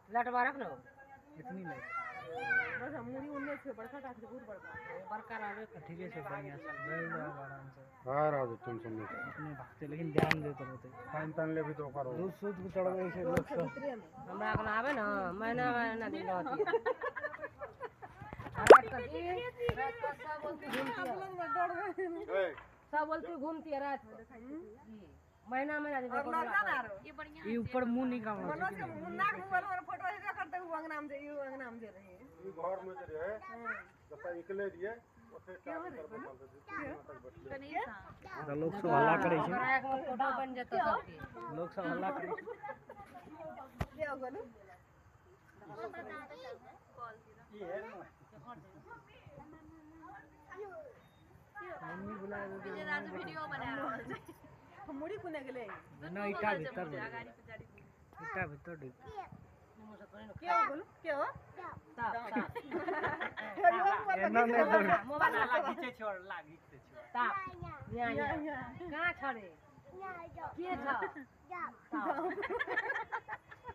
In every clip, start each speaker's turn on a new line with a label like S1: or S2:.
S1: लटवा रख लो
S2: इतनी लाइट
S3: बस मुड़ी उन्ने से बड़का टाक बहुत बड़का
S1: बड़का रहे
S2: ठीक है सब बढ़िया से बैठ जाओ आराम से
S4: हाँ राजू तुम समझो
S2: अपने भागते लेकिन ध्यान देते रहते
S4: खान तान ले भी तो करो
S2: दूध सूद को चढ़ गए से लोग सब
S1: हमरा अपना आवे ना महीना महीना दिन रहती सब बोलती घूमती है रात महीना महीना दिन
S2: ये ऊपर मुंह नहीं काम
S3: मनोज के मुन्ना के मोबाइल में फोटो ऐसे करते हुए अंगना में ये अंगना में दे रहे हैं
S4: ये घर में जो है जब निकले दिए ओथे
S2: तो लोग सब हल्ला करे छे
S1: फोटो बन जतो सबके
S2: लोग सब हल्ला करे छे
S3: ले आओ गोलू
S2: मम्मी बुलाए
S5: विजय राजू वीडियो बना रहल छै
S3: हम मुड़ी कुने गेले
S2: ना इटा भीतर इटा भीतर ढुक
S3: के हो गोलू के हो
S2: एना ने
S1: मोबाइल लागी छे छोड़ लागी छे ताप यहाँ कहां छड़े के छ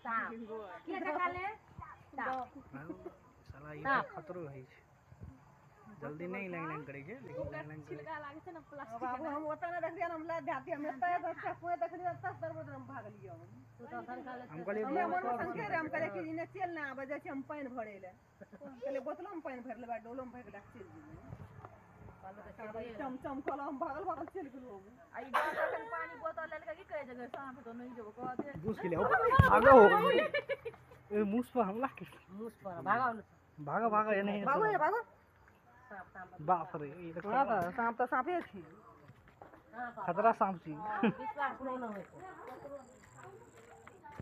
S1: ताप के खाले ताप
S2: साला ये खतरो है जल्दी नहीं लाइन करे छे लेकिन लाइन
S5: छिलका लागे छै ना प्लास्टिक
S3: बाबू हम ओता ना देख दिया हम ला जाती हम एता अच्छा कोई देख लिया तब दरबोद हम भाग लियो
S1: तू तो संकाले
S2: हम कहले
S3: हम मन संके रे हम करे कि इने चल ना आबे जे हम पानी भरे ले कहले बोतल में पानी भर ले बा डोलो में भर के चल चम चम कला हम भागल भागल चल गेलो आई बोतल पानी बोतल ले के कहे जगह सांप तो नहीं जब कह दे
S2: घुस के ले आगे हो ए मुस पर हमला के
S1: मुस पर भागा
S2: भागा भागा ये नहीं
S3: भागो ये भागो
S2: बाप रे ये तो
S3: सांप तो सांपे छी
S2: खतरा सांप छी
S1: विश्वास नहीं न होय